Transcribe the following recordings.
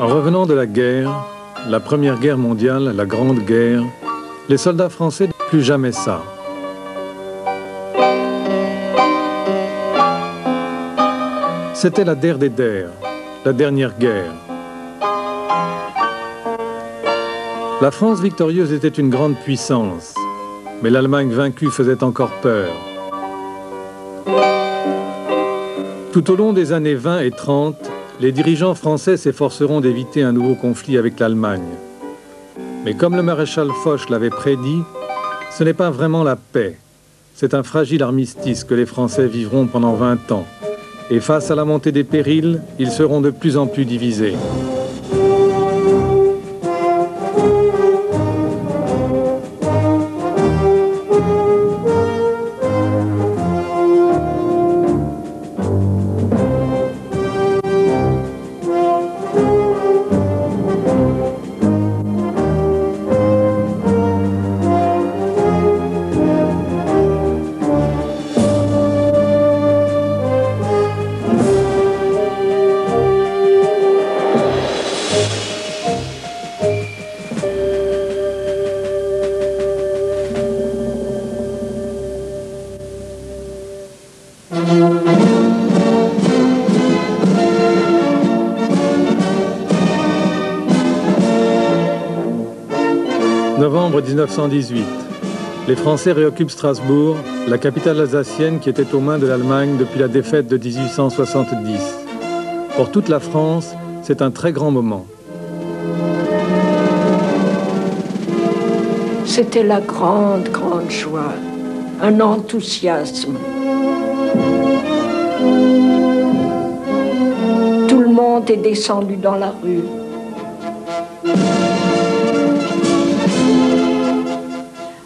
En revenant de la guerre, la Première Guerre mondiale, la Grande Guerre, les soldats français ne disaient plus jamais ça. C'était la der des der, la dernière guerre. La France victorieuse était une grande puissance, mais l'Allemagne vaincue faisait encore peur. Tout au long des années 20 et 30, les dirigeants français s'efforceront d'éviter un nouveau conflit avec l'Allemagne. Mais comme le maréchal Foch l'avait prédit, ce n'est pas vraiment la paix. C'est un fragile armistice que les Français vivront pendant 20 ans. Et face à la montée des périls, ils seront de plus en plus divisés. Novembre 1918. Les Français réoccupent Strasbourg, la capitale alsacienne qui était aux mains de l'Allemagne depuis la défaite de 1870. Pour toute la France, c'est un très grand moment. C'était la grande joie, un enthousiasme. Tout le monde est descendu dans la rue.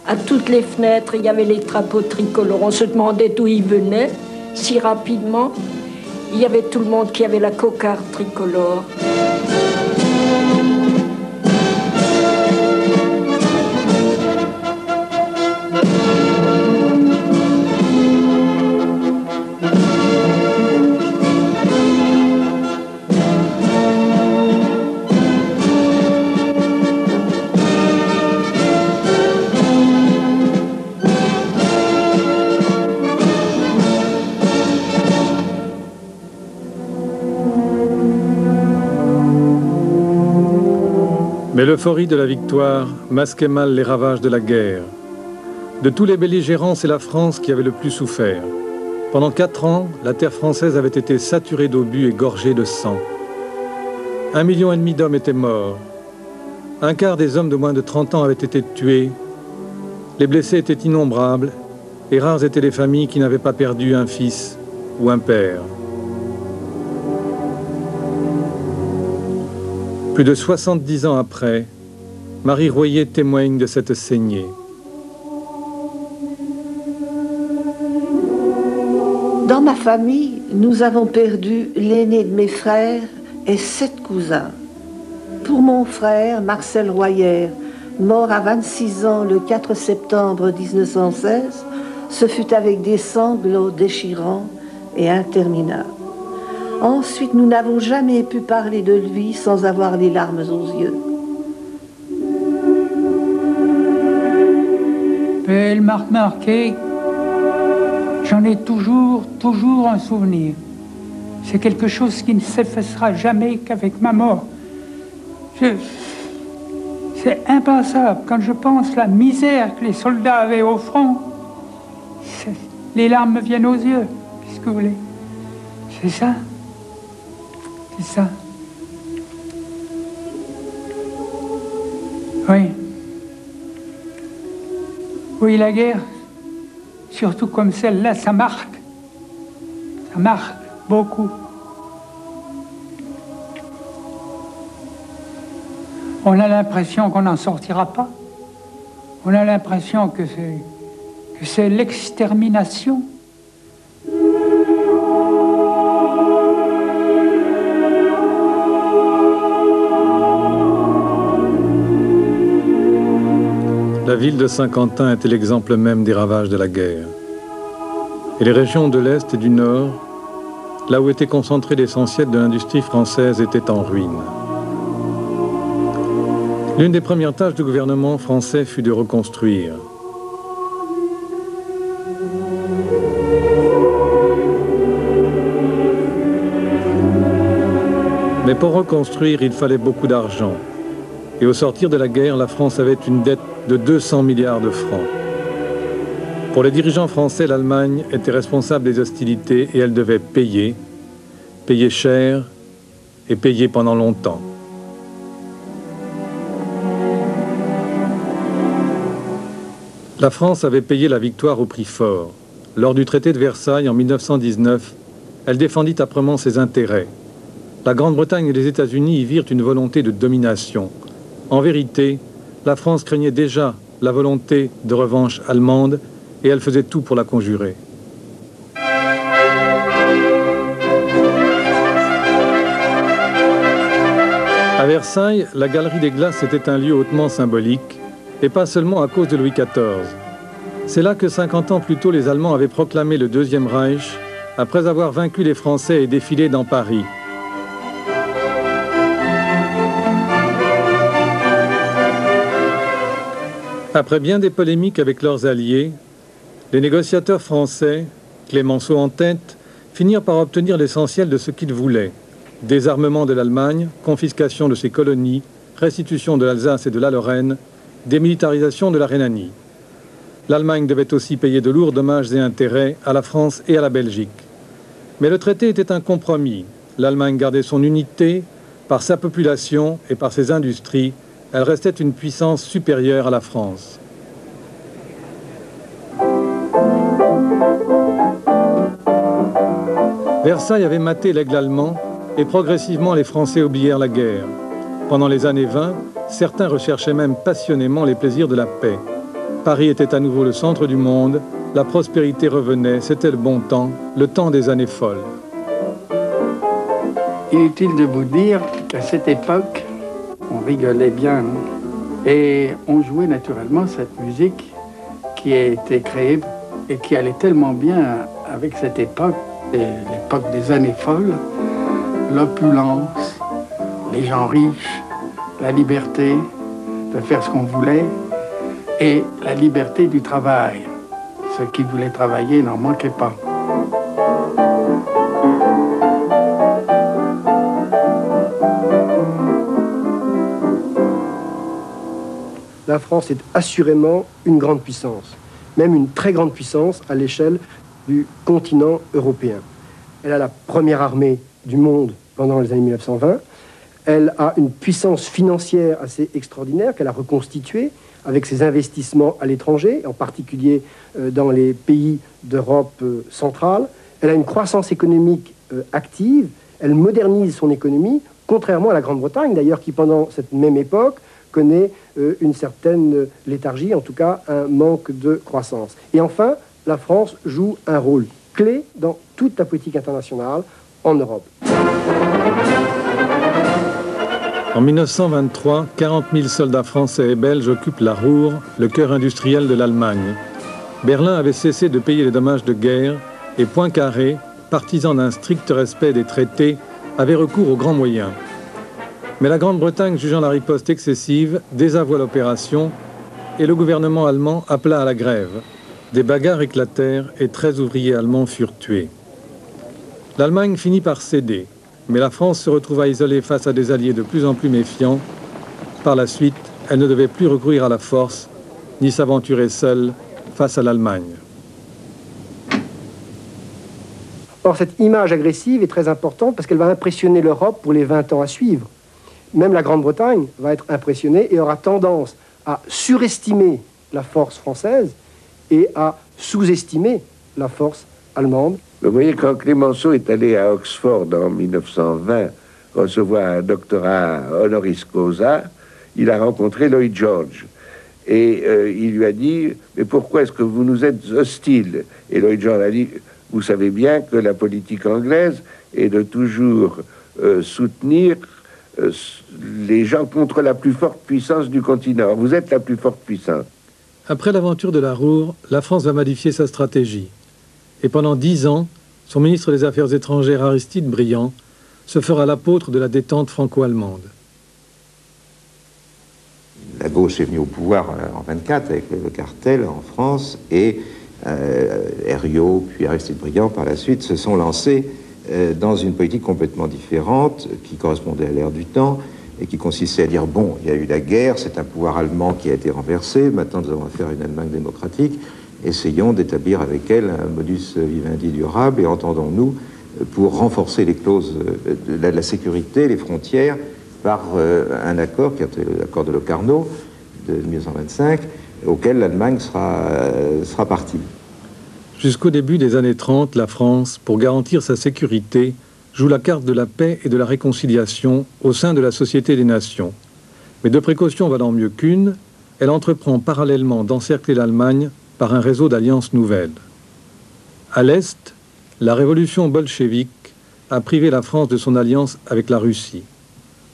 À toutes les fenêtres, il y avait les drapeaux tricolores. On se demandait d'où ils venaient, si rapidement. Il y avait tout le monde qui avait la cocarde tricolore. Mais l'euphorie de la victoire masquait mal les ravages de la guerre. De tous les belligérants, c'est la France qui avait le plus souffert. Pendant 4 ans, la terre française avait été saturée d'obus et gorgée de sang. 1,5 million d'hommes étaient morts. Un quart des hommes de moins de 30 ans avaient été tués. Les blessés étaient innombrables, et rares étaient les familles qui n'avaient pas perdu un fils ou un père. Plus de 70 ans après, Marie Royer témoigne de cette saignée. Dans ma famille, nous avons perdu l'aîné de mes frères et 7 cousins. Pour mon frère, Marcel Royer, mort à 26 ans le 4 septembre 1916, ce fut avec des sanglots déchirants et interminables. Ensuite, nous n'avons jamais pu parler de lui sans avoir les larmes aux yeux. Elle m'a marqué. J'en ai toujours un souvenir. C'est quelque chose qui ne s'effacera jamais qu'avec ma mort. C'est impensable. Quand je pense la misère que les soldats avaient au front, les larmes me viennent aux yeux. Qu'est-ce que vous voulez? C'est ça. C'est ça. Oui. Oui, la guerre, surtout comme celle-là, ça marque. Ça marque beaucoup. On a l'impression qu'on n'en sortira pas. On a l'impression que c'est l'extermination. La ville de Saint-Quentin était l'exemple même des ravages de la guerre. Et les régions de l'Est et du Nord, là où était concentré l'essentiel de l'industrie française, étaient en ruine. L'une des premières tâches du gouvernement français fut de reconstruire. Mais pour reconstruire, il fallait beaucoup d'argent. Et au sortir de la guerre, la France avait une dette de 200 milliards de francs. Pour les dirigeants français, l'Allemagne était responsable des hostilités et elle devait payer cher et payer pendant longtemps. La France avait payé la victoire au prix fort. Lors du traité de Versailles en 1919, elle défendit âprement ses intérêts. La Grande-Bretagne et les États-Unis y virent une volonté de domination. En vérité, la France craignait déjà la volonté de revanche allemande et elle faisait tout pour la conjurer. À Versailles, la Galerie des Glaces était un lieu hautement symbolique, et pas seulement à cause de Louis XIV. C'est là que 50 ans plus tôt, les Allemands avaient proclamé le Deuxième Reich, après avoir vaincu les Français et défilé dans Paris. Après bien des polémiques avec leurs alliés, les négociateurs français, Clémenceau en tête, finirent par obtenir l'essentiel de ce qu'ils voulaient. Désarmement de l'Allemagne, confiscation de ses colonies, restitution de l'Alsace et de la Lorraine, démilitarisation de la Rhénanie. L'Allemagne devait aussi payer de lourds dommages et intérêts à la France et à la Belgique. Mais le traité était un compromis. L'Allemagne gardait son unité, par sa population et par ses industries, elle restait une puissance supérieure à la France. Versailles avait maté l'aigle allemand et progressivement les Français oublièrent la guerre. Pendant les années 20, certains recherchaient même passionnément les plaisirs de la paix. Paris était à nouveau le centre du monde, la prospérité revenait, c'était le bon temps, le temps des années folles. Inutile de vous dire qu'à cette époque, on rigolait bien, et on jouait naturellement cette musique qui a été créée et qui allait tellement bien avec cette époque, l'époque des années folles, l'opulence, les gens riches, la liberté de faire ce qu'on voulait et la liberté du travail. Ceux qui voulaient travailler n'en manquaient pas. La France est assurément une grande puissance, même une très grande puissance à l'échelle du continent européen. Elle a la première armée du monde pendant les années 1920. Elle a une puissance financière assez extraordinaire qu'elle a reconstituée avec ses investissements à l'étranger, en particulier dans les pays d'Europe centrale. Elle a une croissance économique active. Elle modernise son économie, contrairement à la Grande-Bretagne, d'ailleurs, qui pendant cette même époque connaît une certaine léthargie, en tout cas un manque de croissance. Et enfin, la France joue un rôle clé dans toute la politique internationale en Europe. En 1923, 40 000 soldats français et belges occupent la Ruhr, le cœur industriel de l'Allemagne. Berlin avait cessé de payer les dommages de guerre et Poincaré, partisan d'un strict respect des traités, avait recours aux grands moyens. Mais la Grande-Bretagne, jugeant la riposte excessive, désavoua l'opération et le gouvernement allemand appela à la grève. Des bagarres éclatèrent et 13 ouvriers allemands furent tués. L'Allemagne finit par céder, mais la France se retrouva isolée face à des alliés de plus en plus méfiants. Par la suite, elle ne devait plus recourir à la force, ni s'aventurer seule face à l'Allemagne. Or, cette image agressive est très importante parce qu'elle va impressionner l'Europe pour les 20 ans à suivre. Même la Grande-Bretagne va être impressionnée et aura tendance à surestimer la force française et à sous-estimer la force allemande. Vous voyez, quand Clémenceau est allé à Oxford en 1920 recevoir un doctorat honoris causa, il a rencontré Lloyd George. Et il lui a dit « Mais pourquoi est-ce que vous nous êtes hostiles ?» Et Lloyd George a dit « Vous savez bien que la politique anglaise est de toujours soutenir les gens contre la plus forte puissance du continent. Vous êtes la plus forte puissance. » Après l'aventure de la Ruhr, la France va modifier sa stratégie. Et pendant 10 ans, son ministre des Affaires étrangères Aristide Briand se fera l'apôtre de la détente franco-allemande. la gauche est venue au pouvoir en 24 avec le cartel en France, et Herriot, puis Aristide Briand par la suite, se sont lancés dans une politique complètement différente, qui correspondait à l'ère du temps, et qui consistait à dire, bon, il y a eu la guerre, c'est un pouvoir allemand qui a été renversé, maintenant nous avons affaire à une Allemagne démocratique, essayons d'établir avec elle un modus vivendi durable, et entendons-nous pour renforcer les clauses de la sécurité, les frontières, par un accord, qui est l'accord de Locarno, de 1925, auquel l'Allemagne sera partie. Jusqu'au début des années 30, la France, pour garantir sa sécurité, joue la carte de la paix et de la réconciliation au sein de la Société des Nations. Mais de précautions valant mieux qu'une, elle entreprend parallèlement d'encercler l'Allemagne par un réseau d'alliances nouvelles. À l'Est, la révolution bolchevique a privé la France de son alliance avec la Russie.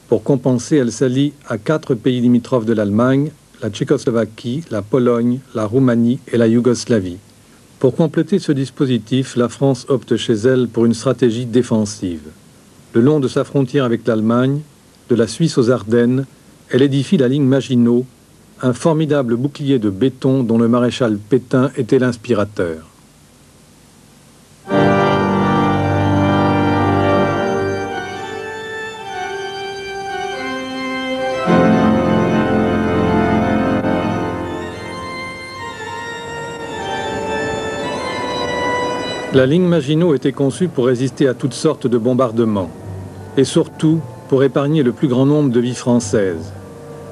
Pour compenser, elle s'allie à 4 pays limitrophes de l'Allemagne, la Tchécoslovaquie, la Pologne, la Roumanie et la Yougoslavie. Pour compléter ce dispositif, la France opte chez elle pour une stratégie défensive. Le long de sa frontière avec l'Allemagne, de la Suisse aux Ardennes, elle édifie la ligne Maginot, un formidable bouclier de béton dont le maréchal Pétain était l'inspirateur. La ligne Maginot était conçue pour résister à toutes sortes de bombardements, et surtout pour épargner le plus grand nombre de vies françaises.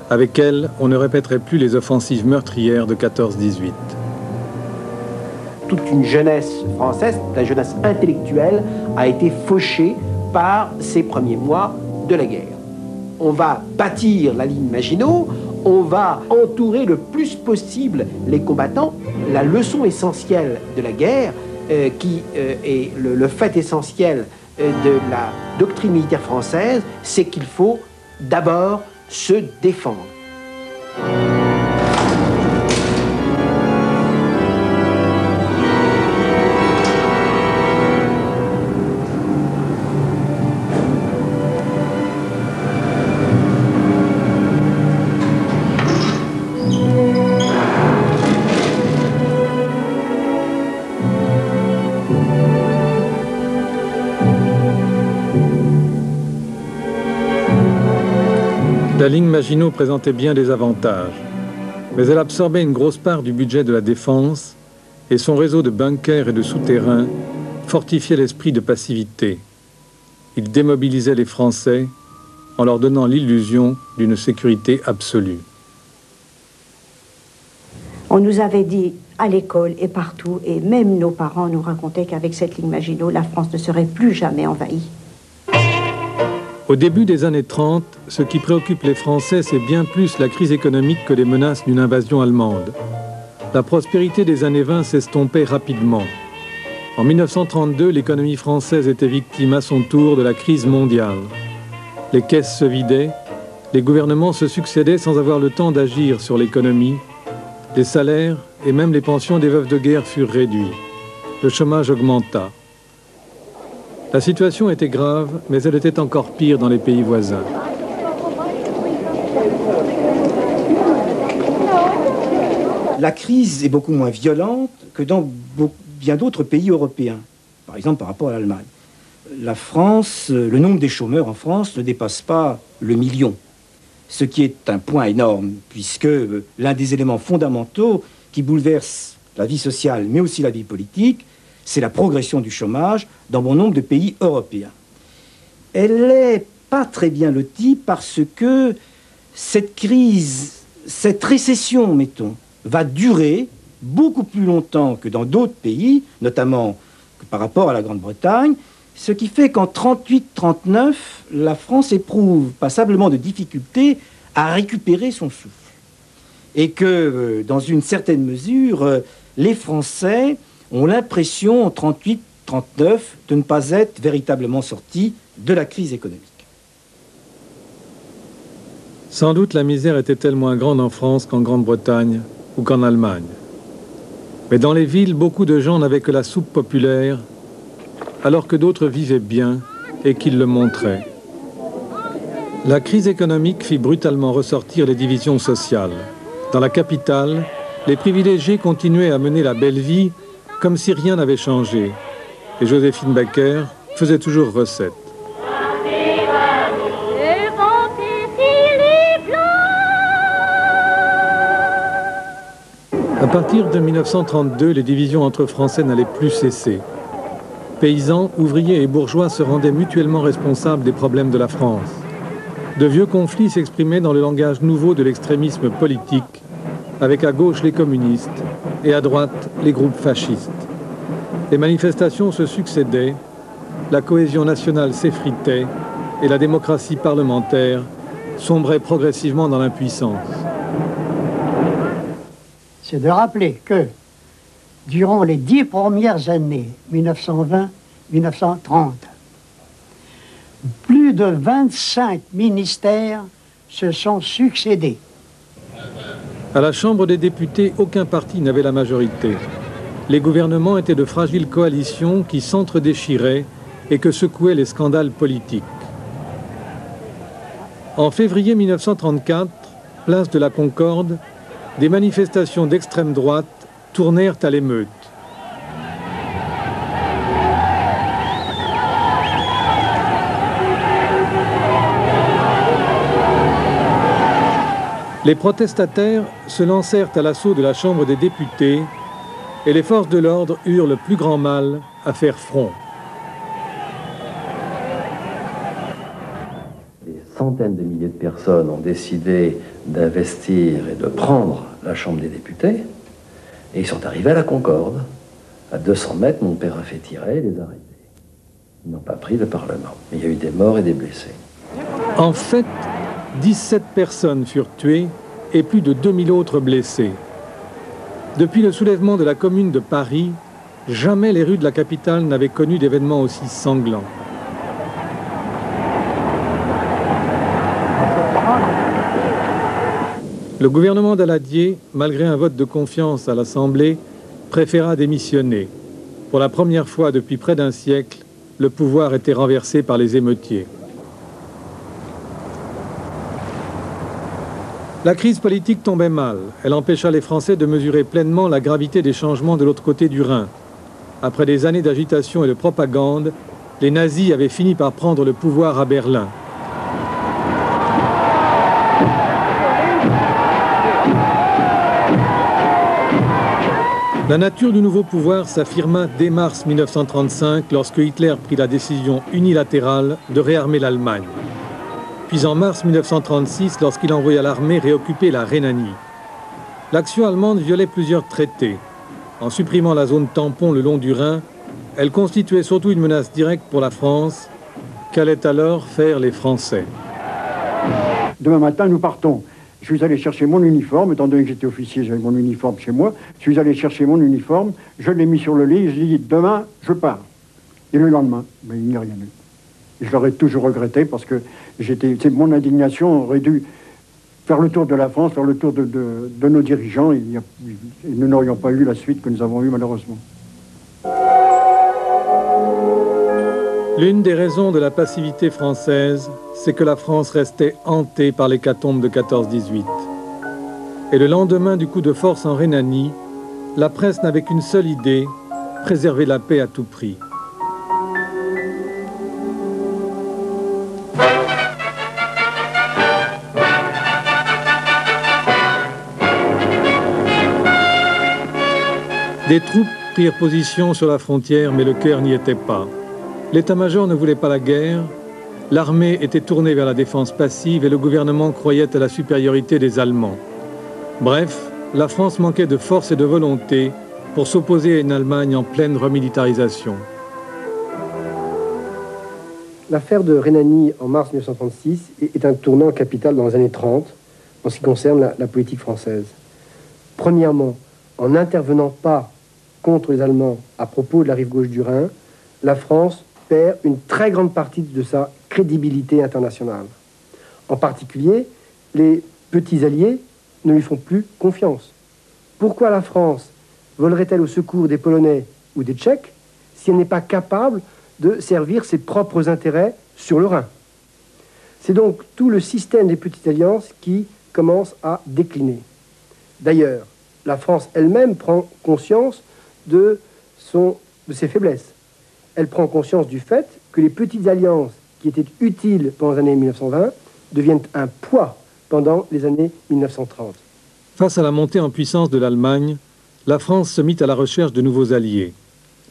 Avec elle, on ne répéterait plus les offensives meurtrières de 14-18. Toute une jeunesse française, la jeunesse intellectuelle, a été fauchée par ces premiers mois de la guerre. On va bâtir la ligne Maginot, on va entourer le plus possible les combattants. La leçon essentielle de la guerre, qui est le fait essentiel de la doctrine militaire française, c'est qu'il faut d'abord se défendre. La ligne Maginot présentait bien des avantages, mais elle absorbait une grosse part du budget de la défense et son réseau de bunkers et de souterrains fortifiait l'esprit de passivité. Il démobilisait les Français en leur donnant l'illusion d'une sécurité absolue. On nous avait dit à l'école et partout, et même nos parents nous racontaient qu'avec cette ligne Maginot, la France ne serait plus jamais envahie. Au début des années 30, ce qui préoccupe les Français, c'est bien plus la crise économique que les menaces d'une invasion allemande. La prospérité des années 20 s'estompait rapidement. En 1932, l'économie française était victime à son tour de la crise mondiale. Les caisses se vidaient, les gouvernements se succédaient sans avoir le temps d'agir sur l'économie. Les salaires et même les pensions des veuves de guerre furent réduits. Le chômage augmenta. La situation était grave, mais elle était encore pire dans les pays voisins. La crise est beaucoup moins violente que dans bien d'autres pays européens, par exemple par rapport à l'Allemagne. La France, le nombre des chômeurs en France ne dépasse pas le million, ce qui est un point énorme, puisque l'un des éléments fondamentaux qui bouleverse la vie sociale, mais aussi la vie politique, c'est la progression du chômage dans bon nombre de pays européens. Elle n'est pas très bien lotie parce que cette crise, cette récession, mettons, va durer beaucoup plus longtemps que dans d'autres pays, notamment par rapport à la Grande-Bretagne, ce qui fait qu'en 38-39, la France éprouve passablement de difficultés à récupérer son souffle. Et que, dans une certaine mesure, les Français ont l'impression, en 38-39, de ne pas être véritablement sortis de la crise économique. Sans doute la misère était-elle moins grande en France qu'en Grande-Bretagne ou qu'en Allemagne. Mais dans les villes, beaucoup de gens n'avaient que la soupe populaire, alors que d'autres vivaient bien et qu'ils le montraient. La crise économique fit brutalement ressortir les divisions sociales. Dans la capitale, les privilégiés continuaient à mener la belle vie comme si rien n'avait changé. Et Joséphine Baker faisait toujours recette. À partir de 1932, les divisions entre Français n'allaient plus cesser. Paysans, ouvriers et bourgeois se rendaient mutuellement responsables des problèmes de la France. De vieux conflits s'exprimaient dans le langage nouveau de l'extrémisme politique, avec à gauche les communistes et à droite les groupes fascistes. Les manifestations se succédaient, la cohésion nationale s'effritait et la démocratie parlementaire sombrait progressivement dans l'impuissance. C'est de rappeler que durant les 10 premières années, 1920-1930, plus de 25 ministères se sont succédés. À la Chambre des députés, aucun parti n'avait la majorité. Les gouvernements étaient de fragiles coalitions qui s'entre-déchiraient et que secouaient les scandales politiques. En février 1934, place de la Concorde, des manifestations d'extrême droite tournèrent à l'émeute. Les protestataires se lancèrent à l'assaut de la Chambre des députés et les forces de l'ordre eurent le plus grand mal à faire front. Des centaines de milliers de personnes ont décidé d'investir et de prendre la Chambre des députés et ils sont arrivés à la Concorde. À 200 mètres, mon père a fait tirer et les arrêter. Ils n'ont pas pris le Parlement. Mais il y a eu des morts et des blessés. En fait, 17 personnes furent tuées et plus de 2000 autres blessées. Depuis le soulèvement de la Commune de Paris, jamais les rues de la capitale n'avaient connu d'événements aussi sanglants. Le gouvernement Daladier, malgré un vote de confiance à l'Assemblée, préféra démissionner. Pour la première fois depuis près d'un siècle, le pouvoir était renversé par les émeutiers. La crise politique tombait mal. Elle empêcha les Français de mesurer pleinement la gravité des changements de l'autre côté du Rhin. Après des années d'agitation et de propagande, les nazis avaient fini par prendre le pouvoir à Berlin. La nature du nouveau pouvoir s'affirma dès mars 1935 lorsque Hitler prit la décision unilatérale de réarmer l'Allemagne. Puis en mars 1936 lorsqu'il envoya l'armée réoccuper la Rhénanie. L'action allemande violait plusieurs traités. En supprimant la zone tampon le long du Rhin, elle constituait surtout une menace directe pour la France. Qu'allaient alors faire les Français? Demain matin, nous partons. Je suis allé chercher mon uniforme, étant donné que j'étais officier, j'avais mon uniforme chez moi. Je suis allé chercher mon uniforme, je l'ai mis sur le lit, je dis demain, je pars. Et le lendemain, mais il n'y a rien eu. Et je l'aurais toujours regretté parce que mon indignation aurait dû faire le tour de la France, faire le tour de nos dirigeants, et nous n'aurions pas eu la suite que nous avons eue malheureusement. L'une des raisons de la passivité française, c'est que la France restait hantée par l'hécatombe de 14-18. Et le lendemain du coup de force en Rhénanie, la presse n'avait qu'une seule idée, préserver la paix à tout prix. Des troupes prirent position sur la frontière, mais le cœur n'y était pas. L'état-major ne voulait pas la guerre, l'armée était tournée vers la défense passive et le gouvernement croyait à la supériorité des Allemands. Bref, la France manquait de force et de volonté pour s'opposer à une Allemagne en pleine remilitarisation. L'affaire de Rhénanie en mars 1936 est un tournant capital dans les années 30 en ce qui concerne la politique française. Premièrement, en n'intervenant pas contre les Allemands à propos de la rive gauche du Rhin, la France perd une très grande partie de sa crédibilité internationale. En particulier, les petits alliés ne lui font plus confiance. Pourquoi la France volerait-elle au secours des Polonais ou des Tchèques si elle n'est pas capable de servir ses propres intérêts sur le Rhin? C'est donc tout le système des petites alliances qui commence à décliner. D'ailleurs, la France elle-même prend conscience de ses faiblesses. Elle prend conscience du fait que les petites alliances qui étaient utiles pendant les années 1920 deviennent un poids pendant les années 1930. Face à la montée en puissance de l'Allemagne, la France se mit à la recherche de nouveaux alliés.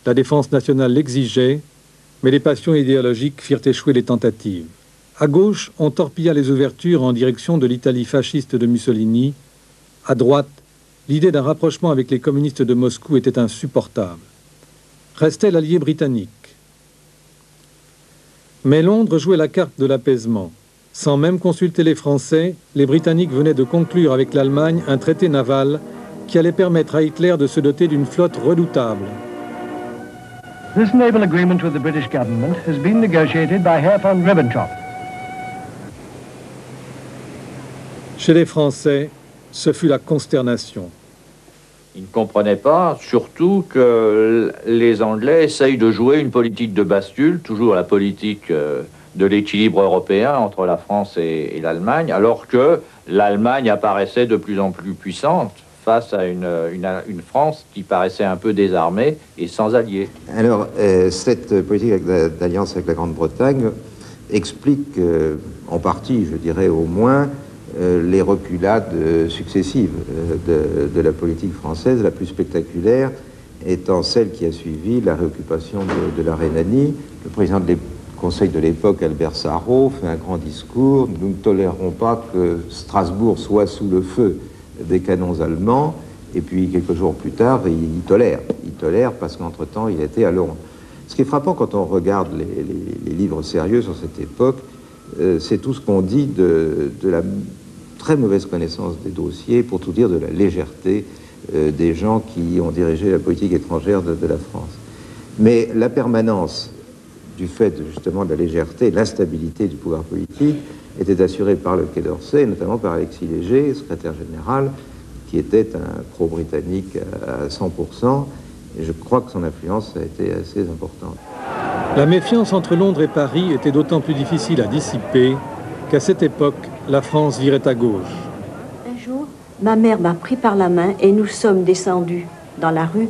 La défense nationale l'exigeait, mais les passions idéologiques firent échouer les tentatives. À gauche, on torpilla les ouvertures en direction de l'Italie fasciste de Mussolini. À droite, l'idée d'un rapprochement avec les communistes de Moscou était insupportable. Restait l'allié britannique. Mais Londres jouait la carte de l'apaisement. Sans même consulter les Français, les Britanniques venaient de conclure avec l'Allemagne un traité naval qui allait permettre à Hitler de se doter d'une flotte redoutable. This naval agreement with the British government has been negotiated by Herr von Ribbentrop. Chez les Français, ce fut la consternation. Ils ne comprenaient pas, surtout, que les Anglais essayent de jouer une politique de bascule, toujours la politique de l'équilibre européen entre la France et l'Allemagne, alors que l'Allemagne apparaissait de plus en plus puissante face à une France qui paraissait un peu désarmée et sans alliés. Alors, cette politique d'alliance avec la Grande-Bretagne explique en partie, je dirais au moins, les reculades successives de la politique française, la plus spectaculaire étant celle qui a suivi la réoccupation de la Rhénanie. Le président du Conseil de l'époque, Albert Sarraut, fait un grand discours. Nous ne tolérerons pas que Strasbourg soit sous le feu des canons allemands. Et puis, quelques jours plus tard, il tolère. Il tolère parce qu'entre-temps, il était à Londres. Ce qui est frappant quand on regarde les livres sérieux sur cette époque, c'est tout ce qu'on dit de la très mauvaise connaissance des dossiers, pour tout dire de la légèreté des gens qui ont dirigé la politique étrangère de la France. Mais la permanence du fait justement de la légèreté, l'instabilité du pouvoir politique était assurée par le Quai d'Orsay, et notamment par Alexis Léger, secrétaire général, qui était un pro-britannique à 100%, et je crois que son influence a été assez importante. La méfiance entre Londres et Paris était d'autant plus difficile à dissiper qu'à cette époque, la France virait à gauche. Un jour, ma mère m'a pris par la main et nous sommes descendus dans la rue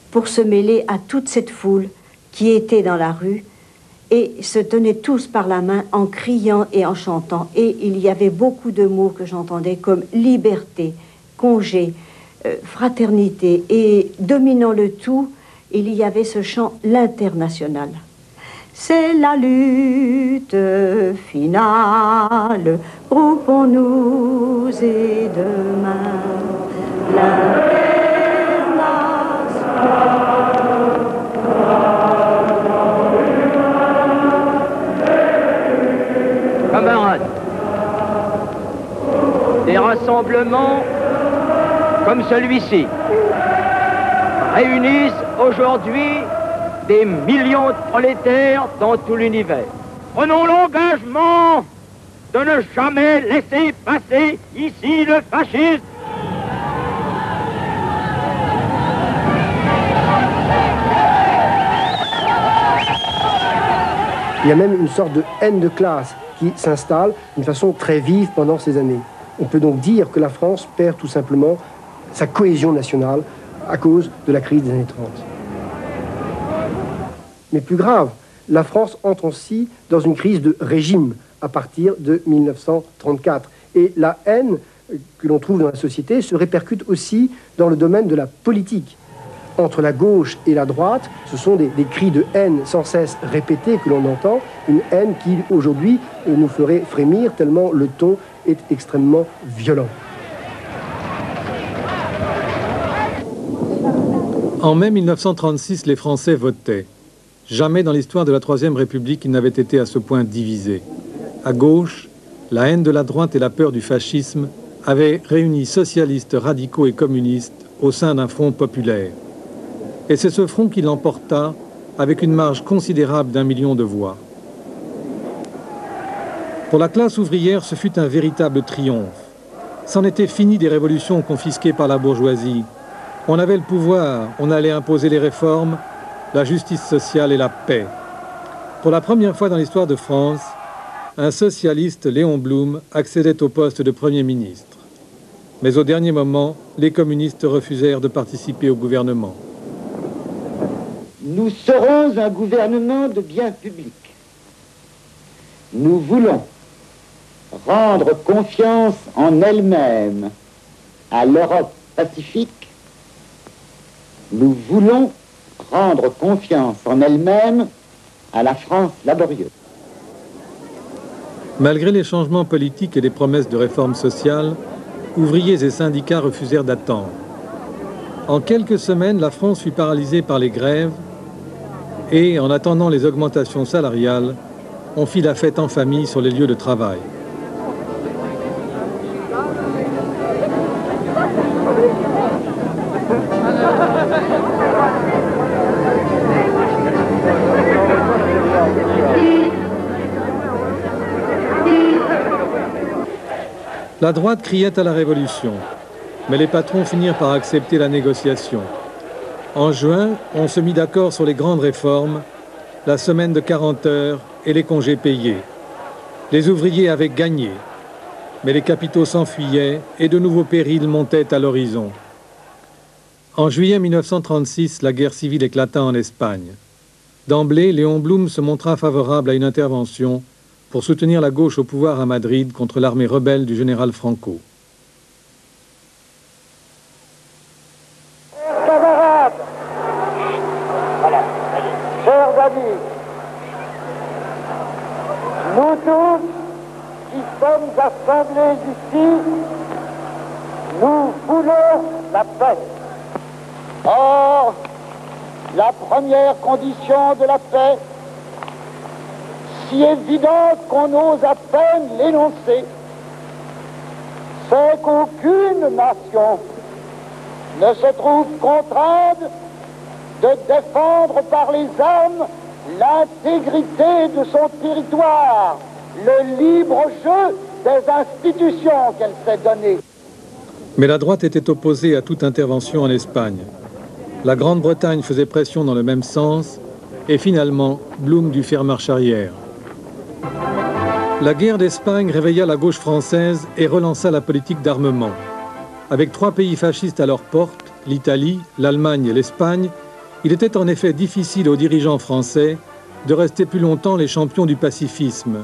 pour se mêler à toute cette foule qui était dans la rue et se tenaient tous par la main en criant et en chantant. Et il y avait beaucoup de mots que j'entendais comme liberté, congé, fraternité. Et dominant le tout, il y avait ce chant, l'Internationale. C'est la lutte finale, groupons-nous et demain Camarades, des rassemblements comme celui-ci réunissent aujourd'hui des millions de prolétaires dans tout l'univers. Prenons l'engagement de ne jamais laisser passer ici le fascisme. Il y a même une sorte de haine de classe qui s'installe d'une façon très vive pendant ces années. On peut donc dire que la France perd tout simplement sa cohésion nationale à cause de la crise des années 30. Mais plus grave, la France entre aussi dans une crise de régime à partir de 1934. Et la haine que l'on trouve dans la société se répercute aussi dans le domaine de la politique. Entre la gauche et la droite, ce sont des cris de haine sans cesse répétés que l'on entend, une haine qui aujourd'hui nous ferait frémir tellement le ton est extrêmement violent. En mai 1936, les Français votaient. Jamais dans l'histoire de la Troisième République, ils n'avaient été à ce point divisés. À gauche, la haine de la droite et la peur du fascisme avaient réuni socialistes, radicaux et communistes au sein d'un front populaire. Et c'est ce front qui l'emporta avec une marge considérable d'1 million de voix. Pour la classe ouvrière, ce fut un véritable triomphe. C'en était fini des révolutions confisquées par la bourgeoisie. On avait le pouvoir, on allait imposer les réformes, la justice sociale et la paix. Pour la première fois dans l'histoire de France, un socialiste, Léon Blum, accédait au poste de Premier ministre. Mais au dernier moment, les communistes refusèrent de participer au gouvernement. Nous serons un gouvernement de biens publics. Nous voulons rendre confiance en elle-même à l'Europe pacifique. Nous voulons rendre confiance en elle-même à la France laborieuse. Malgré les changements politiques et les promesses de réformes sociales, ouvriers et syndicats refusèrent d'attendre. En quelques semaines, la France fut paralysée par les grèves et, en attendant les augmentations salariales, on fit la fête en famille sur les lieux de travail. La droite criait à la révolution, mais les patrons finirent par accepter la négociation. En juin, on se mit d'accord sur les grandes réformes, la semaine de 40 heures et les congés payés. Les ouvriers avaient gagné, mais les capitaux s'enfuyaient et de nouveaux périls montaient à l'horizon. En juillet 1936, la guerre civile éclata en Espagne. D'emblée, Léon Blum se montra favorable à une intervention pour soutenir la gauche au pouvoir à Madrid contre l'armée rebelle du général Franco. Camarades, chers amis, nous tous qui sommes assemblés ici, nous voulons la paix. Or, la première condition de la paix, si évidente qu'on ose à peine l'énoncer, c'est qu'aucune nation ne se trouve contrainte de défendre par les armes l'intégrité de son territoire, le libre jeu des institutions qu'elle s'est données. Mais la droite était opposée à toute intervention en Espagne. La Grande-Bretagne faisait pression dans le même sens et finalement, Blum dut faire marche arrière. La guerre d'Espagne réveilla la gauche française et relança la politique d'armement. Avec 3 pays fascistes à leur porte, l'Italie, l'Allemagne et l'Espagne, il était en effet difficile aux dirigeants français de rester plus longtemps les champions du pacifisme.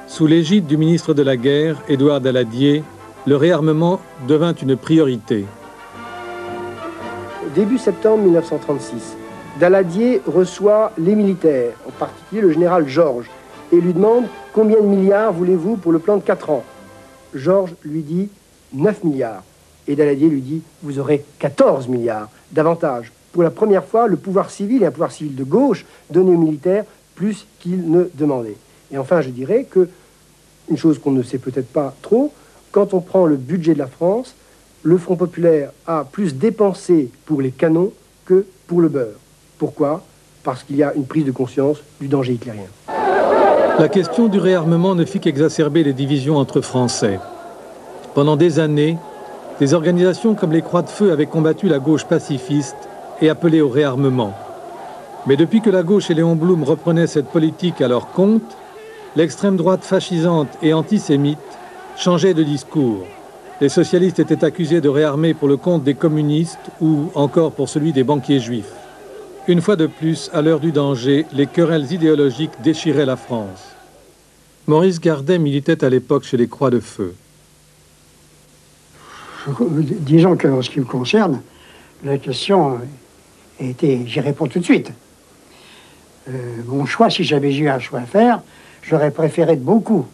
Sous l'égide du ministre de la Guerre, Édouard Daladier, le réarmement devint une priorité. Début septembre 1936, Daladier reçoit les militaires, en particulier le général Georges, et lui demande « Combien de milliards voulez-vous pour le plan de 4 ans ?» Georges lui dit « 9 milliards ». Et Daladier lui dit « Vous aurez 14 milliards davantage ». Pour la première fois, le pouvoir civil, et un pouvoir civil de gauche, donnait aux militaires plus qu'il ne demandait. Et enfin, je dirais que, une chose qu'on ne sait peut-être pas trop, quand on prend le budget de la France, le Front populaire a plus dépensé pour les canons que pour le beurre. Pourquoi? Parce qu'il y a une prise de conscience du danger hitlérien. La question du réarmement ne fit qu'exacerber les divisions entre Français. Pendant des années, des organisations comme les Croix de Feu avaient combattu la gauche pacifiste et appelé au réarmement. Mais depuis que la gauche et Léon Blum reprenaient cette politique à leur compte, l'extrême droite fascisante et antisémite changeait de discours. Les socialistes étaient accusés de réarmer pour le compte des communistes ou encore pour celui des banquiers juifs. Une fois de plus, à l'heure du danger, les querelles idéologiques déchiraient la France. Maurice Gardet militait à l'époque chez les Croix de Feu. Disons qu'en ce qui me concerne, la question était, j'y réponds tout de suite. Mon choix, si j'avais eu un choix à faire, j'aurais préféré de beaucoup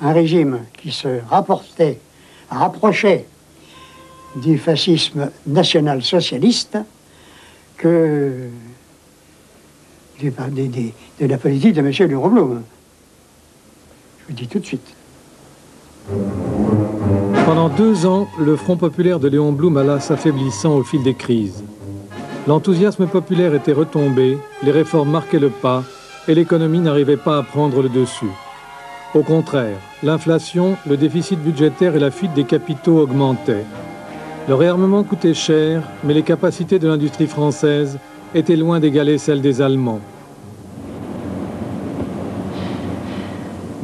un régime qui se rapprochait du fascisme national-socialiste que de la politique de M. Léon Blum. Je vous dis tout de suite. Pendant 2 ans, le Front populaire de Léon Blum alla s'affaiblissant au fil des crises. L'enthousiasme populaire était retombé, les réformes marquaient le pas et l'économie n'arrivait pas à prendre le dessus. Au contraire, l'inflation, le déficit budgétaire et la fuite des capitaux augmentaient. Le réarmement coûtait cher, mais les capacités de l'industrie française étaient loin d'égaler celles des Allemands.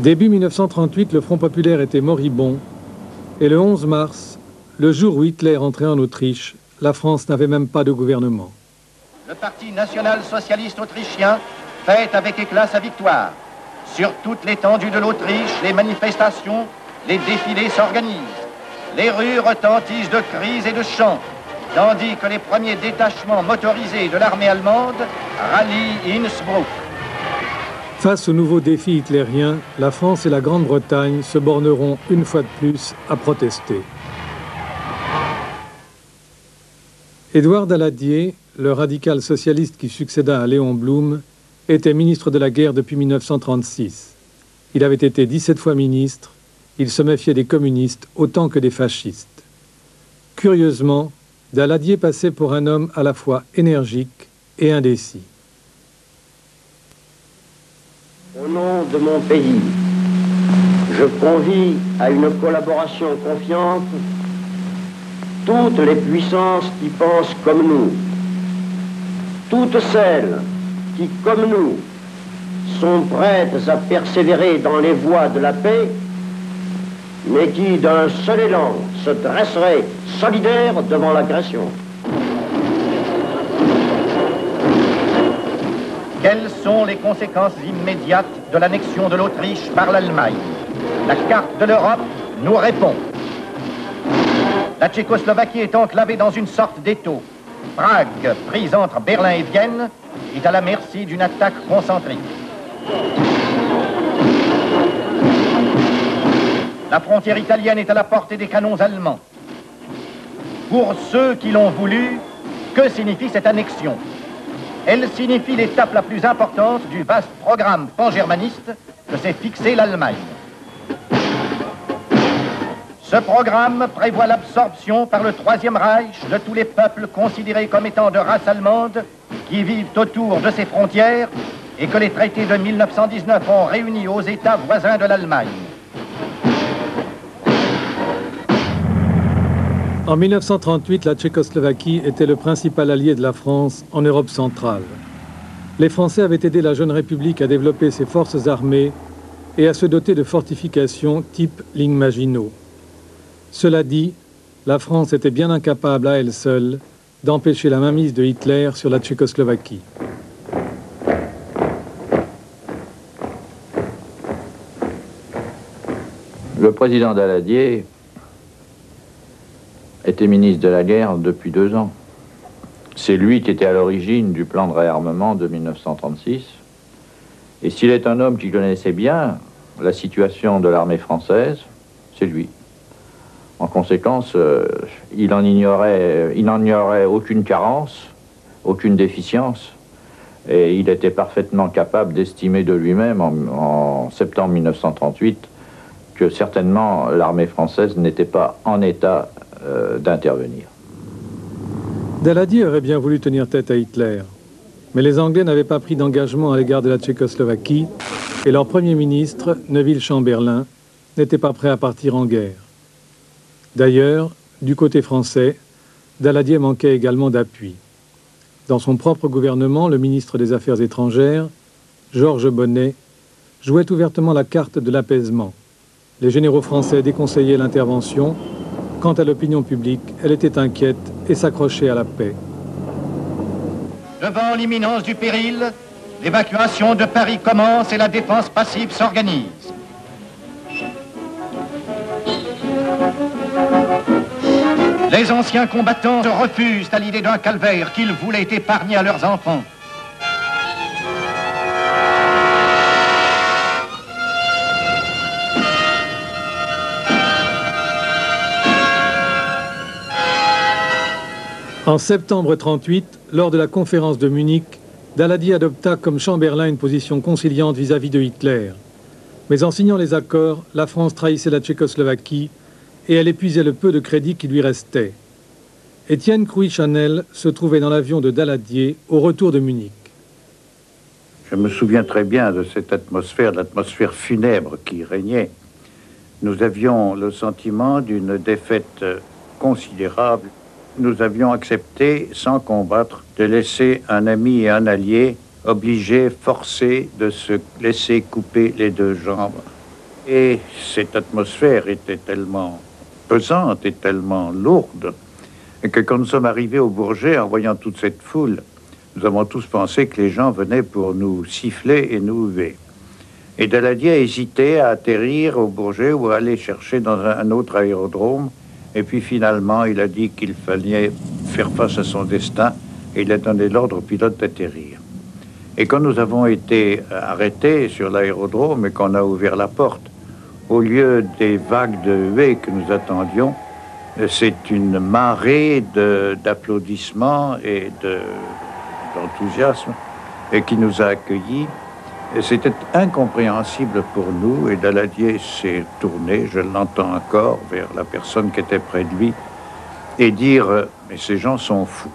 Début 1938, le Front populaire était moribond, et le 11 mars, le jour où Hitler entrait en Autriche, la France n'avait même pas de gouvernement. Le Parti national-socialiste autrichien fête avec éclat sa victoire. Sur toute l'étendue de l'Autriche, les manifestations, les défilés s'organisent. Les rues retentissent de cris et de chants, tandis que les premiers détachements motorisés de l'armée allemande rallient Innsbruck. Face aux nouveaux défis hitlériens, la France et la Grande-Bretagne se borneront une fois de plus à protester. Édouard Daladier, le radical socialiste qui succéda à Léon Blum, était ministre de la guerre depuis 1936. Il avait été 17 fois ministre, il se méfiait des communistes autant que des fascistes. Curieusement, Daladier passait pour un homme à la fois énergique et indécis. Au nom de mon pays, je convie à une collaboration confiante toutes les puissances qui pensent comme nous, toutes celles qui, comme nous, sont prêtes à persévérer dans les voies de la paix, mais qui, d'un seul élan, se dresseraient solidaires devant l'agression. Quelles sont les conséquences immédiates de l'annexion de l'Autriche par l'Allemagne? La carte de l'Europe nous répond. La Tchécoslovaquie est enclavée dans une sorte d'étau. Prague, prise entre Berlin et Vienne, est à la merci d'une attaque concentrique. La frontière italienne est à la portée des canons allemands. Pour ceux qui l'ont voulu, que signifie cette annexion? Elle signifie l'étape la plus importante du vaste programme pangermaniste que s'est fixé l'Allemagne. Ce programme prévoit l'absorption par le Troisième Reich de tous les peuples considérés comme étant de race allemande qui vivent autour de ses frontières et que les traités de 1919 ont réunis aux États voisins de l'Allemagne. En 1938, la Tchécoslovaquie était le principal allié de la France en Europe centrale. Les Français avaient aidé la jeune République à développer ses forces armées et à se doter de fortifications type lignes Maginot. Cela dit, la France était bien incapable à elle seule d'empêcher la mainmise de Hitler sur la Tchécoslovaquie. Le président Daladier était ministre de la guerre depuis 2 ans. C'est lui qui était à l'origine du plan de réarmement de 1936. Et s'il est un homme qui connaissait bien la situation de l'armée française, c'est lui. En conséquence, il n'en ignorait aucune carence, aucune déficience, et il était parfaitement capable d'estimer de lui-même en septembre 1938 que certainement l'armée française n'était pas en état d'intervenir. Daladier aurait bien voulu tenir tête à Hitler, mais les Anglais n'avaient pas pris d'engagement à l'égard de la Tchécoslovaquie et leur Premier ministre, Neville Chamberlain, n'était pas prêt à partir en guerre. D'ailleurs, du côté français, Daladier manquait également d'appui. Dans son propre gouvernement, le ministre des Affaires étrangères, Georges Bonnet, jouait ouvertement la carte de l'apaisement. Les généraux français déconseillaient l'intervention. Quant à l'opinion publique, elle était inquiète et s'accrochait à la paix. Devant l'imminence du péril, l'évacuation de Paris commence et la défense passive s'organise. Les anciens combattants se refusent à l'idée d'un calvaire qu'ils voulaient épargner à leurs enfants. En septembre 1938, lors de la conférence de Munich, Daladier adopta comme Chamberlain une position conciliante vis-à-vis de Hitler. Mais en signant les accords, la France trahissait la Tchécoslovaquie et elle épuisait le peu de crédit qui lui restait. Étienne Crouy-Chanel se trouvait dans l'avion de Daladier au retour de Munich. Je me souviens très bien de cette atmosphère, l'atmosphère funèbre qui régnait. Nous avions le sentiment d'une défaite considérable. Nous avions accepté, sans combattre, de laisser un ami et un allié obligés, forcés de se laisser couper les 2 jambes Et cette atmosphère était tellement pesante et tellement lourde que quand nous sommes arrivés au Bourget, en voyant toute cette foule, nous avons tous pensé que les gens venaient pour nous siffler et nous huer. Et Daladier a hésité à atterrir au Bourget ou à aller chercher dans un autre aérodrome. Et puis finalement, il a dit qu'il fallait faire face à son destin et il a donné l'ordre au pilote d'atterrir. Et quand nous avons été arrêtés sur l'aérodrome et qu'on a ouvert la porte, au lieu des vagues de huées que nous attendions, c'est une marée d'applaudissements et d'enthousiasme qui nous a accueillis. C'était incompréhensible pour nous et Daladier s'est tourné, je l'entends encore, vers la personne qui était près de lui et dire « mais ces gens sont fous ».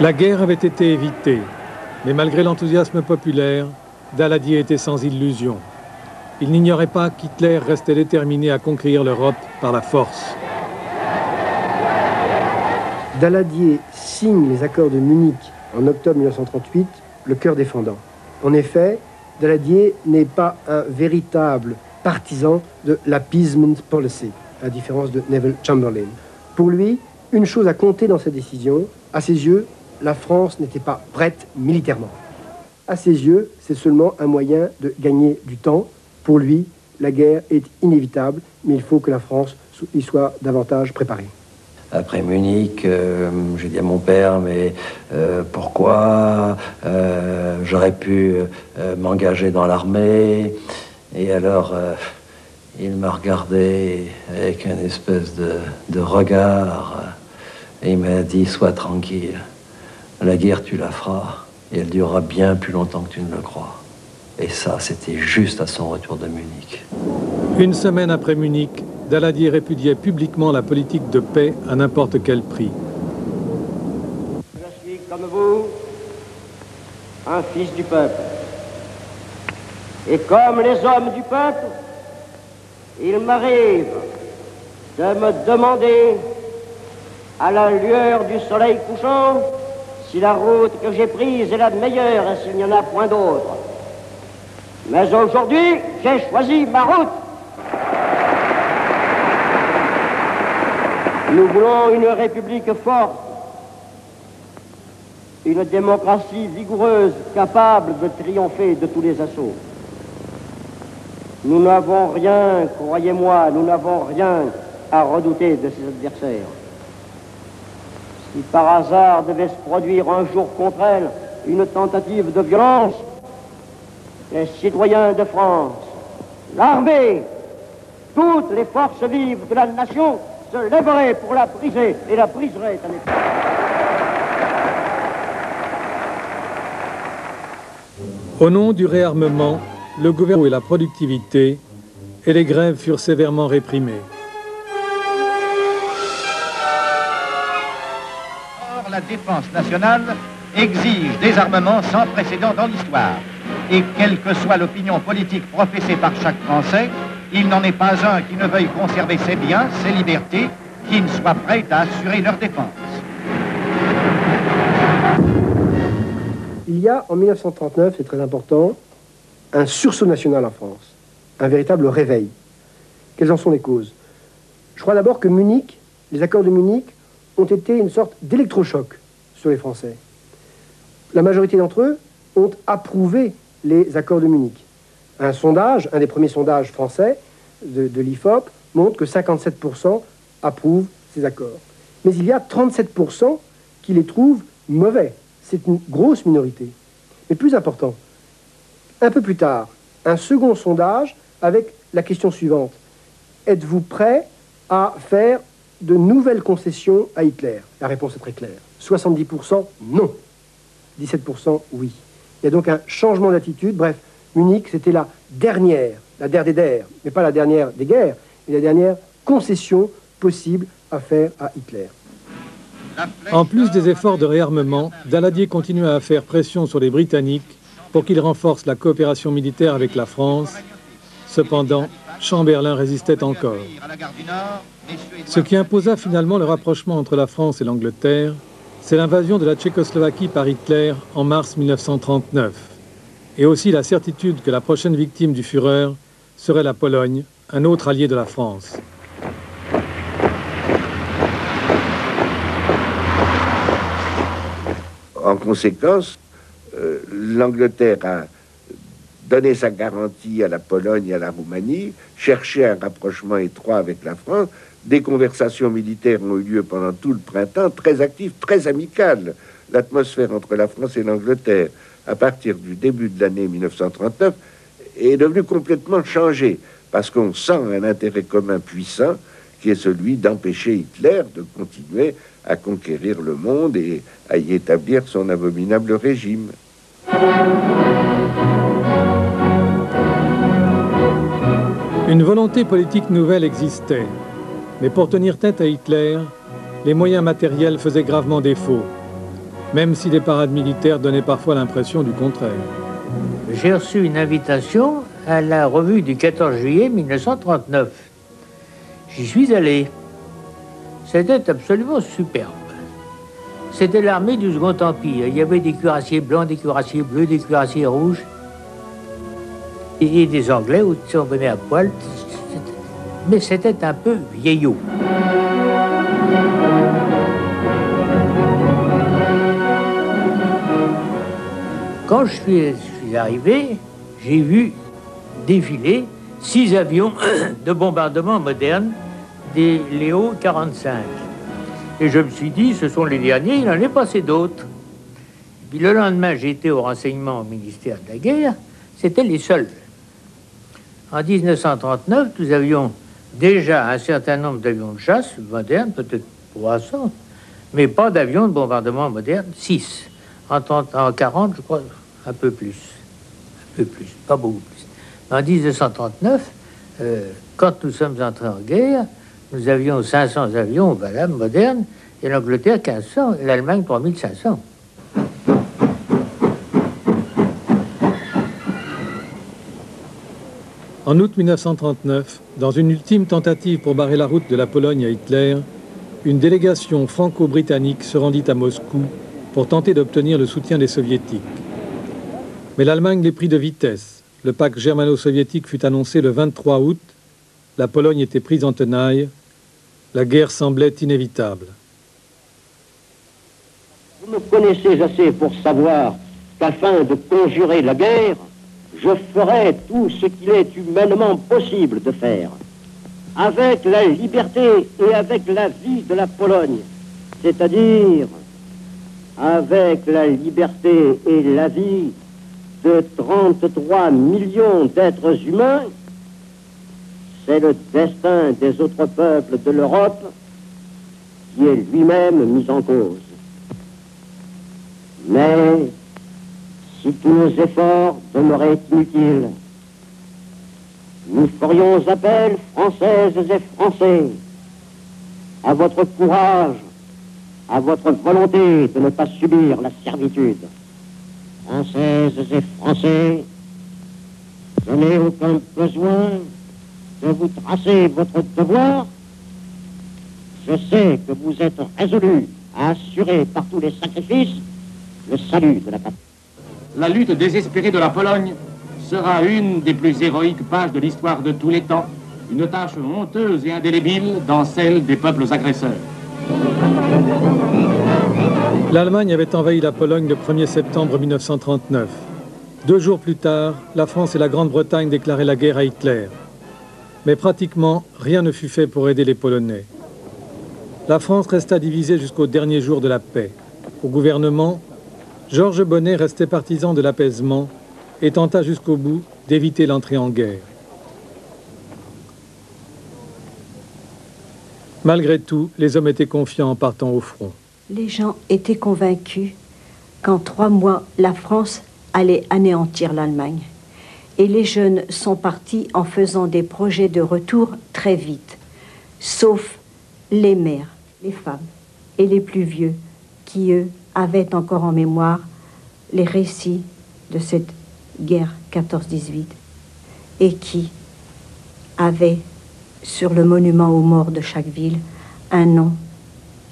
La guerre avait été évitée, mais malgré l'enthousiasme populaire, Daladier était sans illusion. Il n'ignorait pas qu'Hitler restait déterminé à conquérir l'Europe par la force. Daladier signe les accords de Munich en octobre 1938, le cœur défendant. En effet, Daladier n'est pas un véritable partisan de l'appeasement policy, à la différence de Neville Chamberlain. Pour lui, une chose a compté dans sa décision. À ses yeux, la France n'était pas prête militairement. À ses yeux, c'est seulement un moyen de gagner du temps. Pour lui, la guerre est inévitable, mais il faut que la France y soit davantage préparée. Après Munich, j'ai dit à mon père, mais pourquoi j'aurais pu m'engager dans l'armée? Et alors, il m'a regardé avec une espèce de regard, et il m'a dit, sois tranquille, la guerre tu la feras, et elle durera bien plus longtemps que tu ne le crois. Et ça, c'était juste à son retour de Munich. Une semaine après Munich, Daladier répudiait publiquement la politique de paix à n'importe quel prix. Je suis comme vous, un fils du peuple. Et comme les hommes du peuple, il m'arrive de me demander, à la lueur du soleil couchant, si la route que j'ai prise est la meilleure et s'il n'y en a point d'autre. Mais aujourd'hui, j'ai choisi ma route. Nous voulons une république forte, une démocratie vigoureuse, capable de triompher de tous les assauts. Nous n'avons rien, croyez-moi, nous n'avons rien à redouter de ses adversaires. Si par hasard devait se produire un jour contre elle une tentative de violence, les citoyens de France, l'armée, toutes les forces vives de la nation se lèveraient pour la briser et la briseraient en effet. Au nom du réarmement, le gouvernement et la productivité, et les grèves furent sévèrement réprimées. Or, la défense nationale exige des armements sans précédent dans l'histoire. Et quelle que soit l'opinion politique professée par chaque Français, il n'en est pas un qui ne veuille conserver ses biens, ses libertés, qui ne soit prêt à assurer leur défense. Il y a, en 1939, c'est très important, un sursaut national en France, un véritable réveil. Quelles en sont les causes? Je crois d'abord que Munich, les accords de Munich, ont été une sorte d'électrochoc sur les Français. La majorité d'entre eux ont approuvé les accords de Munich. Un sondage, un des premiers sondages français de l'IFOP, montre que 57% approuvent ces accords. Mais il y a 37% qui les trouvent mauvais. C'est une grosse minorité. Mais plus important, un peu plus tard, un second sondage avec la question suivante. Êtes-vous prêt à faire de nouvelles concessions à Hitler? La réponse est très claire. 70% non. 17% oui. Il y a donc un changement d'attitude. Bref, Munich, c'était la dernière des guerres, mais pas la dernière des guerres, mais la dernière concession possible à faire à Hitler. En plus des efforts de réarmement, Daladier continua à faire pression sur les Britanniques pour qu'ils renforcent la coopération militaire avec la France. Cependant, Chamberlain résistait encore. Ce qui imposa finalement le rapprochement entre la France et l'Angleterre, c'est l'invasion de la Tchécoslovaquie par Hitler en mars 1939, et aussi la certitude que la prochaine victime du Führer serait la Pologne, un autre allié de la France. En conséquence, l'Angleterre a donné sa garantie à la Pologne et à la Roumanie, cherché un rapprochement étroit avec la France. Des conversations militaires ont eu lieu pendant tout le printemps, très actives, très amicales. L'atmosphère entre la France et l'Angleterre, à partir du début de l'année 1939, est devenue complètement changée, parce qu'on sent un intérêt commun puissant, qui est celui d'empêcher Hitler de continuer à conquérir le monde et à y établir son abominable régime. Une volonté politique nouvelle existait, mais pour tenir tête à Hitler, les moyens matériels faisaient gravement défaut, même si les parades militaires donnaient parfois l'impression du contraire. J'ai reçu une invitation à la revue du 14 juillet 1939. J'y suis allé. C'était absolument superbe. C'était l'armée du Second Empire. Il y avait des cuirassiers blancs, des cuirassiers bleus, des cuirassiers rouges. Et des Anglais où on venait à poil. Mais c'était un peu vieillot. Quand je suis arrivé, j'ai vu défiler 6 avions de bombardement modernes, des Léo 45. Et je me suis dit, ce sont les derniers, il en est passé d'autres. Puis le lendemain, j'ai été au renseignement au ministère de la Guerre, c'était les seuls. En 1939, nous avions déjà un certain nombre d'avions de chasse modernes, peut-être 300, mais pas d'avions de bombardement modernes, 6. En 40, je crois, un peu plus, pas beaucoup plus. En 1939, quand nous sommes entrés en guerre, nous avions 500 avions valables, modernes, et l'Angleterre 1500, et l'Allemagne 3500. En août 1939, dans une ultime tentative pour barrer la route de la Pologne à Hitler, une délégation franco-britannique se rendit à Moscou pour tenter d'obtenir le soutien des soviétiques. Mais l'Allemagne les prit de vitesse. Le pacte germano-soviétique fut annoncé le 23 août, la Pologne était prise en tenaille, la guerre semblait inévitable. Vous me connaissez assez pour savoir qu'afin de conjurer la guerre, je ferai tout ce qu'il est humainement possible de faire. Avec la liberté et avec la vie de la Pologne, c'est-à-dire avec la liberté et la vie de 33 millions d'êtres humains, c'est le destin des autres peuples de l'Europe qui est lui-même mis en cause. Mais si tous nos efforts demeuraient inutiles, nous ferions appel, Françaises et Français, à votre courage, à votre volonté de ne pas subir la servitude. Françaises et Français, je n'ai aucun besoin de vous tracer votre devoir. Je sais que vous êtes résolus à assurer par tous les sacrifices le salut de la patrie. La lutte désespérée de la Pologne sera une des plus héroïques pages de l'histoire de tous les temps, une tâche honteuse et indélébile dans celle des peuples agresseurs. L'Allemagne avait envahi la Pologne le 1er septembre 1939. 2 jours plus tard, la France et la Grande-Bretagne déclaraient la guerre à Hitler. Mais pratiquement, rien ne fut fait pour aider les Polonais. La France resta divisée jusqu'au dernier jour de la paix. Au gouvernement, Georges Bonnet restait partisan de l'apaisement et tenta jusqu'au bout d'éviter l'entrée en guerre. Malgré tout, les hommes étaient confiants en partant au front. Les gens étaient convaincus qu'en 3 mois, la France allait anéantir l'Allemagne. Et les jeunes sont partis en faisant des projets de retour très vite, sauf les mères, les femmes et les plus vieux, qui, eux, avaient encore en mémoire les récits de cette guerre 14-18 et qui avait sur le monument aux morts de chaque ville un nom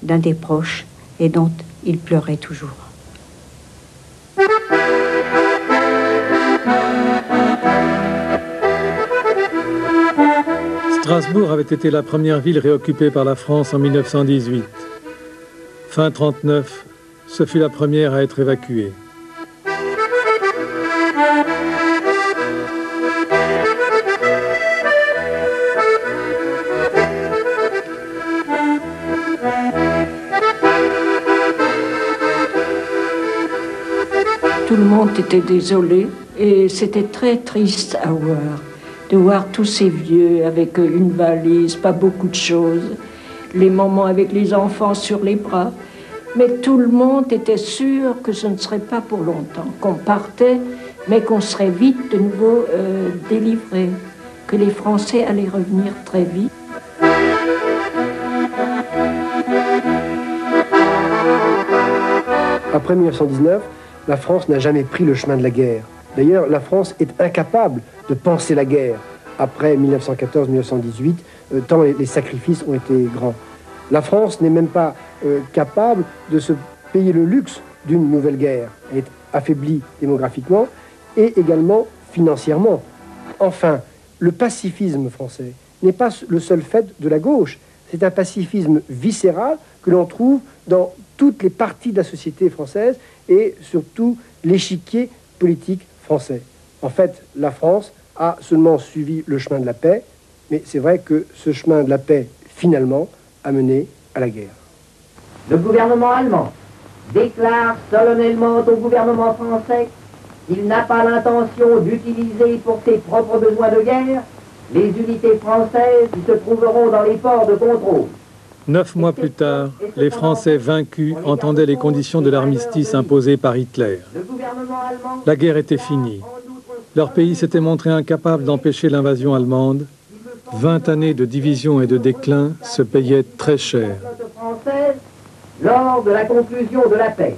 d'un des proches et dont il pleurait toujours. Strasbourg avait été la première ville réoccupée par la France en 1918. Fin 1939, ce fut la première à être évacuée. Tout le monde était désolé et c'était très triste à voir, de voir tous ces vieux avec une valise, pas beaucoup de choses, les mamans avec les enfants sur les bras. Mais tout le monde était sûr que ce ne serait pas pour longtemps, qu'on partait, mais qu'on serait vite de nouveau délivrés, que les Français allaient revenir très vite. Après 1919, la France n'a jamais pris le chemin de la guerre. D'ailleurs, la France est incapable de penser la guerre après 1914-1918, tant les sacrifices ont été grands. La France n'est même pas capable de se payer le luxe d'une nouvelle guerre. Elle est affaiblie démographiquement et également financièrement. Enfin, le pacifisme français n'est pas le seul fait de la gauche. C'est un pacifisme viscéral que l'on trouve dans toutes les parties de la société française et surtout l'échiquier politique français. En fait, la France a seulement suivi le chemin de la paix, mais c'est vrai que ce chemin de la paix, finalement, a mené à la guerre. Le gouvernement allemand déclare solennellement au gouvernement français qu'il n'a pas l'intention d'utiliser pour ses propres besoins de guerre les unités françaises qui se trouveront dans les ports de contrôle. 9 mois plus tard, les Français vaincus entendaient les conditions de l'armistice imposées par Hitler. La guerre était finie. Leur pays s'était montré incapable d'empêcher l'invasion allemande. 20 années de division et de déclin se payaient très cher. Lors de la conclusion de la paix.